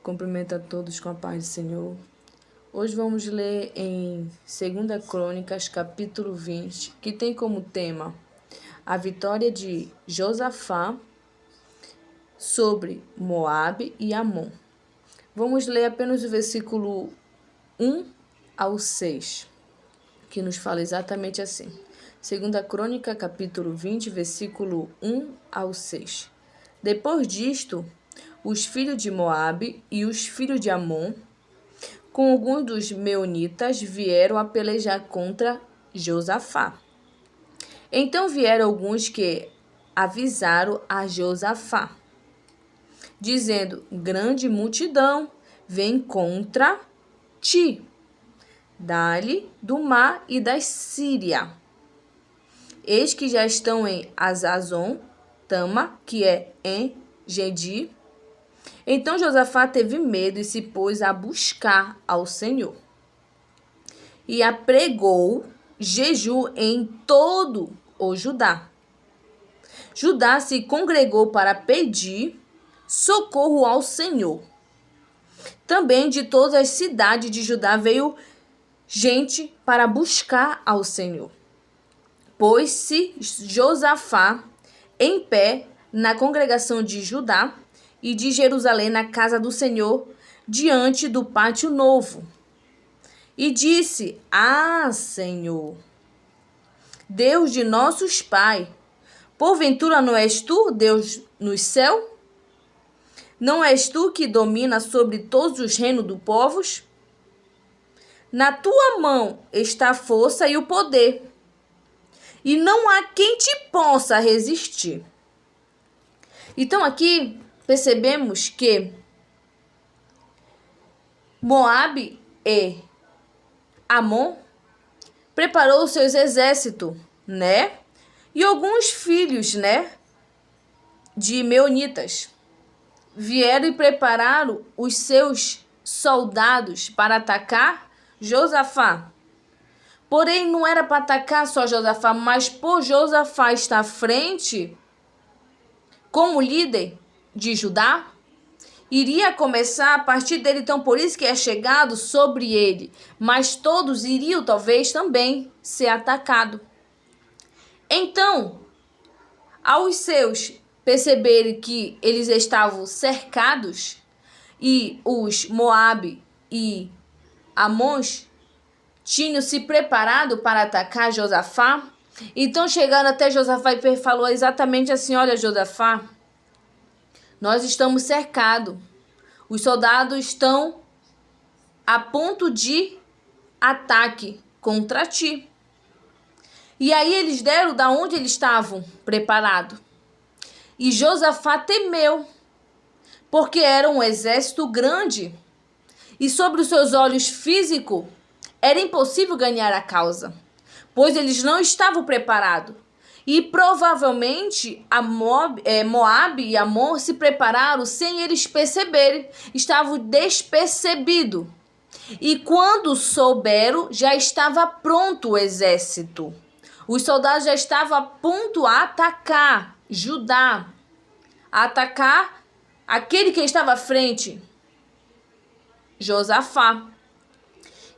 Cumprimento a todos com a paz do Senhor. Hoje vamos ler em 2 Crônicas, capítulo 20, que tem como tema a vitória de Josafá sobre Moabe e Amon. Vamos ler apenas o versículo 1 ao 6, que nos fala exatamente assim. 2 Crônica, capítulo 20, versículo 1 ao 6. Depois disto, os filhos de Moabe e os filhos de Amon, com alguns dos meunitas, vieram a pelejar contra Josafá. Então vieram alguns que avisaram a Josafá, dizendo: grande multidão vem contra ti, dali do mar e da Síria. Eis que já estão em Azazon Tama, que é em Gedi. Então Josafá teve medo e se pôs a buscar ao Senhor. E apregou jejum em todo o Judá. Judá se congregou para pedir socorro ao Senhor. Também de todas as cidades de Judá veio gente para buscar ao Senhor. Pôs-se Josafá em pé na congregação de Judá e de Jerusalém na casa do Senhor, diante do pátio novo. E disse: Senhor, Deus de nossos pais, porventura não és tu, Deus no céu? Não és tu que domina sobre todos os reinos dos povos? Na tua mão está a força e o poder, e não há quem te possa resistir. Então aqui percebemos que Moabe e Amon preparou seus exércitos, né? E alguns filhos, né, de meunitas vieram e prepararam os seus soldados para atacar Josafá. Porém, não era para atacar só Josafá, mas por Josafá estar à frente como líder de Judá, iria começar a partir dele. Então, por isso que é chegado sobre ele. Mas todos iriam, talvez, também ser atacados. Então, aos seus perceberem que eles estavam cercados, e os Moabe e Amons tinham se preparado para atacar Josafá, então chegaram até Josafá e falou exatamente assim: olha, Josafá, nós estamos cercados. Os soldados estão a ponto de ataque contra ti. E aí eles deram da onde eles estavam preparados. E Josafá temeu, porque era um exército grande. E sobre os seus olhos físicos, era impossível ganhar a causa, pois eles não estavam preparados. E provavelmente Moabe e Amon se prepararam sem eles perceberem, estavam despercebidos. E quando souberam, já estava pronto o exército. Os soldados já estavam a ponto a atacar Judá, a atacar aquele que estava à frente, Josafá.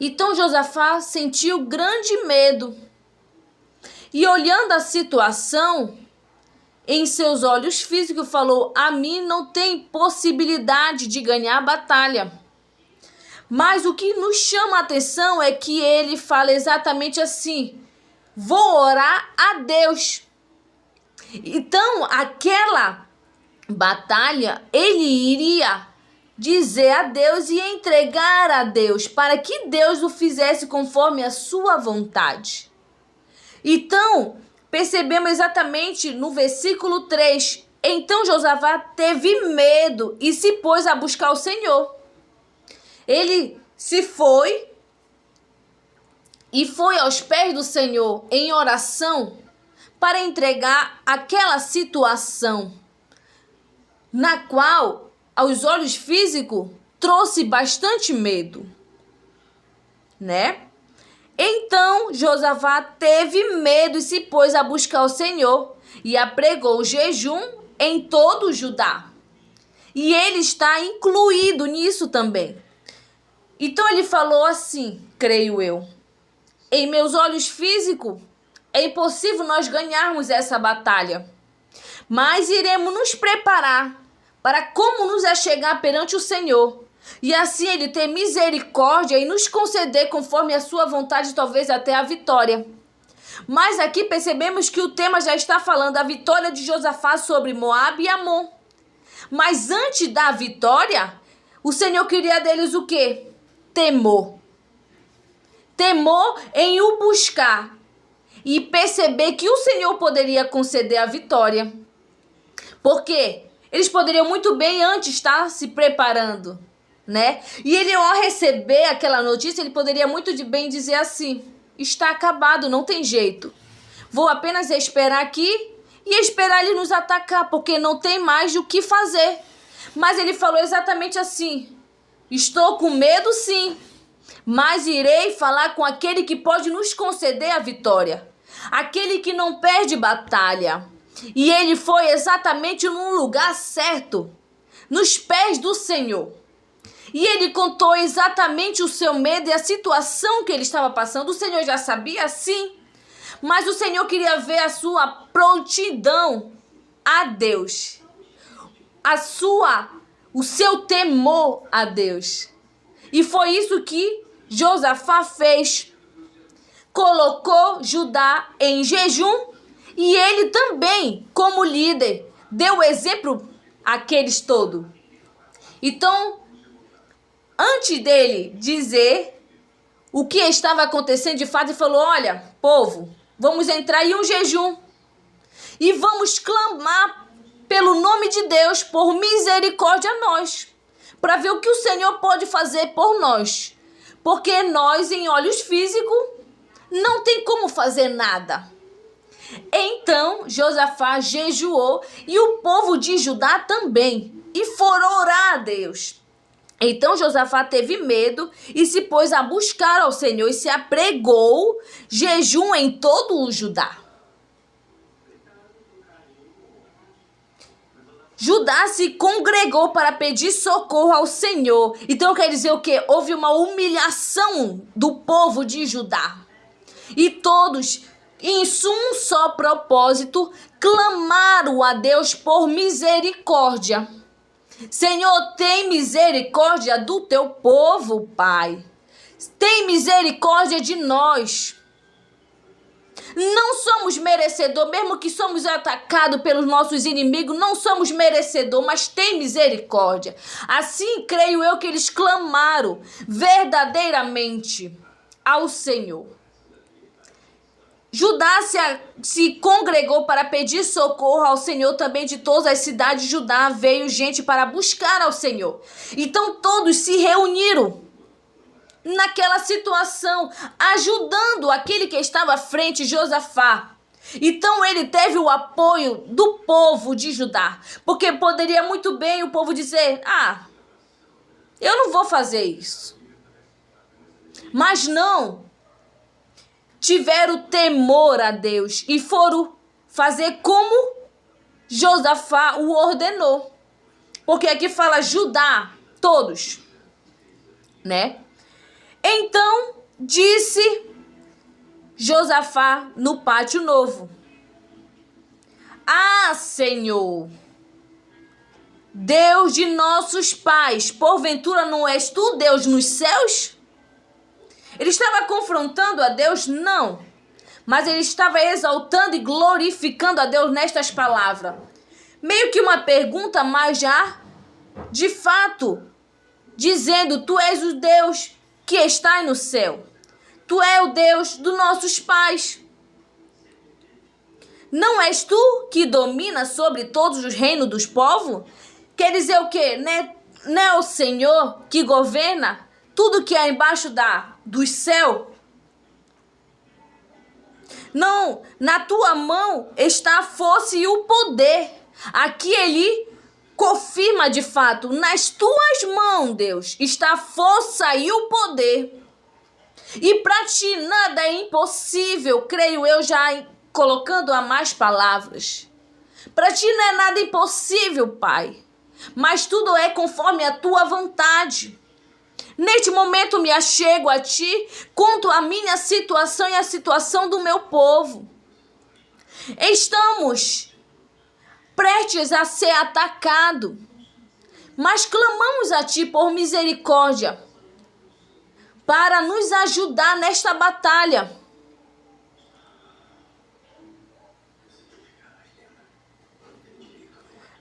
Então Josafá sentiu grande medo. E olhando a situação em seus olhos físicos, falou: a mim não tem possibilidade de ganhar a batalha. Mas o que nos chama a atenção é que ele fala exatamente assim: vou orar a Deus. Então, aquela batalha, ele iria dizer a Deus e entregar a Deus, para que Deus o fizesse conforme a sua vontade. Então, percebemos exatamente no versículo 3. Então Josafá teve medo e se pôs a buscar o Senhor. Ele se foi e foi aos pés do Senhor em oração para entregar aquela situação, na qual, aos olhos físicos, trouxe bastante medo, né? Então Josafá teve medo e se pôs a buscar o Senhor e apregou jejum em todo o Judá. E ele está incluído nisso também. Então ele falou assim, creio eu: em meus olhos físicos, é impossível nós ganharmos essa batalha, mas iremos nos preparar para como nos achegar perante o Senhor. E assim ele ter misericórdia e nos conceder conforme a sua vontade, talvez até a vitória. Mas aqui percebemos que o tema já está falando a vitória de Josafá sobre Moabe e Amon. Mas antes da vitória, o Senhor queria deles o quê? Temor. Temor em o buscar e perceber que o Senhor poderia conceder a vitória. Porque eles poderiam muito bem antes estar se preparando, né? E ele, ao receber aquela notícia, ele poderia muito bem dizer assim: está acabado, não tem jeito. Vou apenas esperar aqui e esperar ele nos atacar, porque não tem mais o que fazer. Mas ele falou exatamente assim: estou com medo sim, mas irei falar com aquele que pode nos conceder a vitória, aquele que não perde batalha. E ele foi exatamente no lugar certo, nos pés do Senhor. E ele contou exatamente o seu medo e a situação que ele estava passando. O Senhor já sabia, sim, mas o Senhor queria ver a sua prontidão a Deus, o seu temor a Deus. E foi isso que Josafá fez. Colocou Judá em jejum e ele também, como líder, deu exemplo àqueles todos. Então, antes dele dizer o que estava acontecendo de fato, ele falou: olha, povo, vamos entrar em um jejum e vamos clamar pelo nome de Deus, por misericórdia a nós, para ver o que o Senhor pode fazer por nós. Porque nós, em olhos físicos, não tem como fazer nada. Então, Josafá jejuou e o povo de Judá também, e foram orar a Deus. Então Josafá teve medo e se pôs a buscar ao Senhor e se apregou jejum em todo o Judá. Judá se congregou para pedir socorro ao Senhor. Então quer dizer o quê? Houve uma humilhação do povo de Judá. E todos, em um só propósito, clamaram a Deus por misericórdia. Senhor, tem misericórdia do teu povo, Pai. Tem misericórdia de nós. Não somos merecedor, mesmo que somos atacados pelos nossos inimigos, não somos merecedor, mas tem misericórdia. Assim, creio eu que eles clamaram verdadeiramente ao Senhor. Judá se congregou para pedir socorro ao Senhor, também de todas as cidades de Judá veio gente para buscar ao Senhor. Então todos se reuniram naquela situação, ajudando aquele que estava à frente, Josafá. Então ele teve o apoio do povo de Judá, porque poderia muito bem o povo dizer: eu não vou fazer isso. Mas não, tiveram temor a Deus e foram fazer como Josafá o ordenou. Porque aqui fala Judá, todos, né? Então disse Josafá no pátio novo: Senhor, Deus de nossos pais, porventura não és tu Deus nos céus? Ele estava confrontando a Deus? Não. Mas ele estava exaltando e glorificando a Deus nestas palavras. Meio que uma pergunta, mas já, de fato, dizendo: tu és o Deus que está no céu. Tu és o Deus dos nossos pais. Não és tu que domina sobre todos os reinos dos povos? Quer dizer o quê? Não é o Senhor que governa tudo que é embaixo do céu? Não, na tua mão está a força e o poder. Aqui ele confirma de fato: nas tuas mãos, Deus, está a força e o poder. E para ti nada é impossível, creio eu, já colocando a mais palavras. Para ti não é nada impossível, Pai. mas tudo é conforme a tua vontade. Neste momento me achego a ti, conto a minha situação e a situação do meu povo. Estamos prestes a ser atacados, mas clamamos a ti por misericórdia para nos ajudar nesta batalha.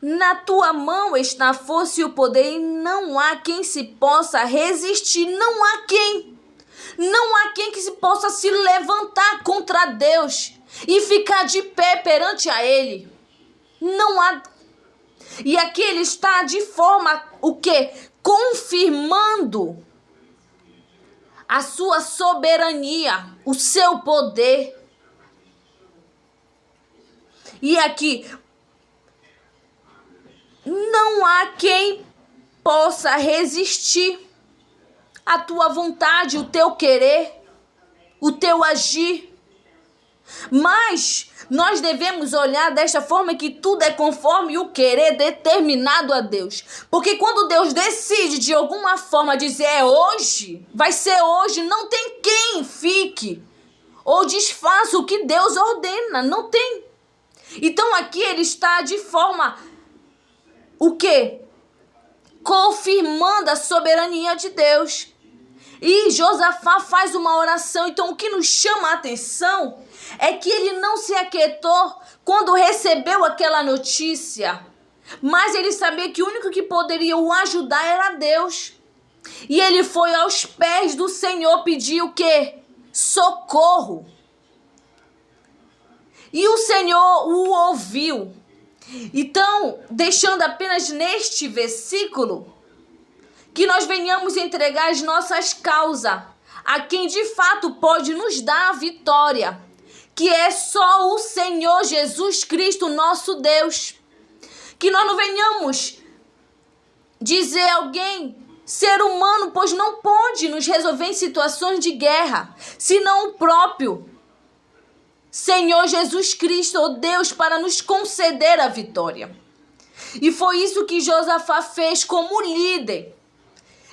Na tua mão está a força e o poder, e não há quem se possa resistir. Não há quem que se possa se levantar contra Deus e ficar de pé perante a Ele. Não há. E aqui ele está de forma, o quê? Confirmando a sua soberania, o seu poder. E aqui, não há quem possa resistir à tua vontade, o teu querer, o teu agir. Mas nós devemos olhar desta forma que tudo é conforme o querer determinado a Deus. Porque quando Deus decide de alguma forma dizer é hoje, vai ser hoje, não tem quem fique ou desfaça o que Deus ordena, não tem. Então aqui ele está de forma, o quê? Confirmando a soberania de Deus. E Josafá faz uma oração. Então o que nos chama a atenção é que ele não se aquietou quando recebeu aquela notícia, mas ele sabia que o único que poderia o ajudar era Deus. E ele foi aos pés do Senhor pedir o quê? Socorro. E o Senhor o ouviu. Então, deixando apenas neste versículo, que nós venhamos entregar as nossas causas a quem de fato pode nos dar a vitória, que é só o Senhor Jesus Cristo, nosso Deus. Que nós não venhamos dizer a alguém, ser humano, pois não pode nos resolver em situações de guerra, senão o próprio Senhor Jesus Cristo, o Deus, para nos conceder a vitória. E foi isso que Josafá fez como líder.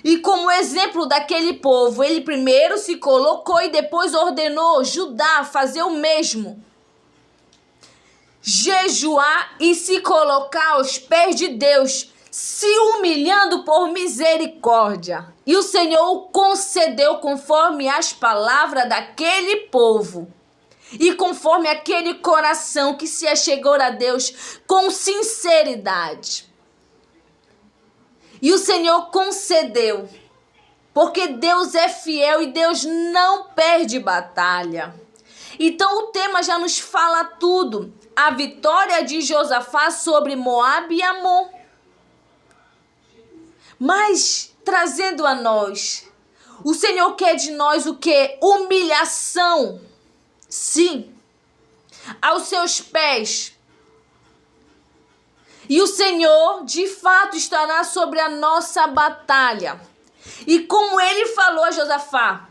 E como exemplo daquele povo, ele primeiro se colocou e depois ordenou Judá fazer o mesmo. Jejuar e se colocar aos pés de Deus, se humilhando por misericórdia. E o Senhor o concedeu conforme as palavras daquele povo. E conforme aquele coração que se achegou a Deus com sinceridade. E o Senhor concedeu, porque Deus é fiel e Deus não perde batalha. Então o tema já nos fala tudo. A vitória de Josafá sobre Moabe e Amon. Mas, trazendo a nós, o Senhor quer de nós o quê? Humilhação. Sim, aos seus pés. E o Senhor, de fato, estará sobre a nossa batalha. E como ele falou a Josafá,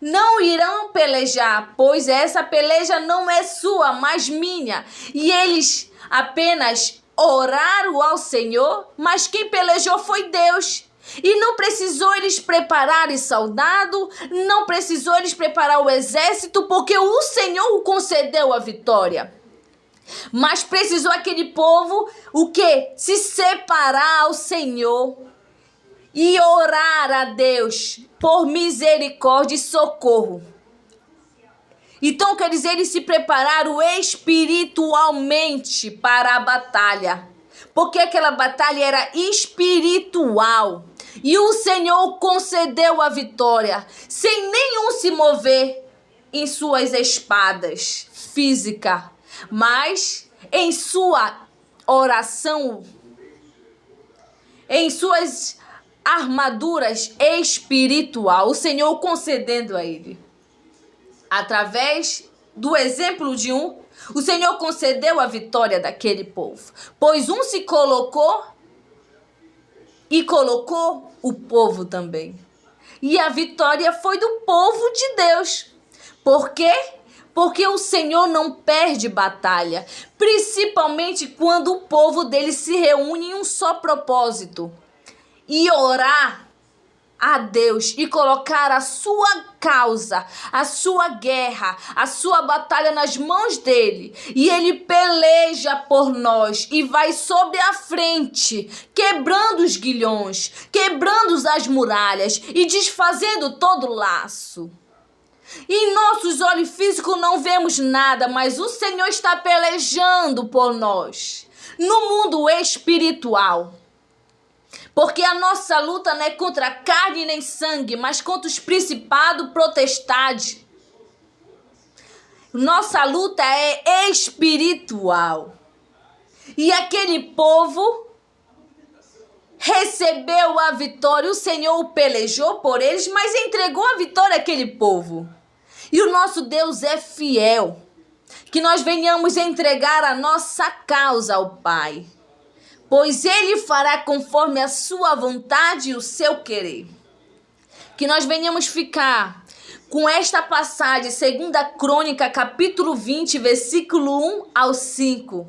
não irão pelejar, pois essa peleja não é sua, mas minha. E eles apenas oraram ao Senhor, mas quem pelejou foi Deus. E não precisou eles prepararem soldado, não precisou eles preparar o exército, porque o Senhor concedeu a vitória. Mas precisou aquele povo, o quê? Se separar ao Senhor e orar a Deus por misericórdia e socorro. Então, quer dizer, eles se prepararam espiritualmente para a batalha. Porque aquela batalha era espiritual. E o Senhor concedeu a vitória, sem nenhum se mover em suas espadas físicas. Mas em sua oração, em suas armaduras espiritual, o Senhor concedendo a ele. Através do exemplo de um, o Senhor concedeu a vitória daquele povo. Pois um se colocou e colocou o povo também. E a vitória foi do povo de Deus. Por quê? porque o Senhor não perde batalha, principalmente quando o povo dele se reúne em um só propósito, e orar a Deus e colocar a sua causa, a sua guerra, a sua batalha nas mãos dele. E ele peleja por nós e vai sobre a frente, quebrando os guilhões, quebrando as muralhas e desfazendo todo o laço. E em nossos olhos físicos não vemos nada, mas o Senhor está pelejando por nós no mundo espiritual. Porque a nossa luta não é contra carne nem sangue, mas contra os principados, potestades. Nossa luta é espiritual. E aquele povo recebeu a vitória. O Senhor pelejou por eles, mas entregou a vitória àquele povo. E o nosso Deus é fiel. Que nós venhamos entregar a nossa causa ao Pai, pois Ele fará conforme a sua vontade e o seu querer. Que nós venhamos ficar com esta passagem, 2 Crônica, capítulo 20, versículo 1 ao 5.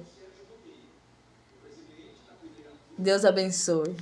Deus abençoe.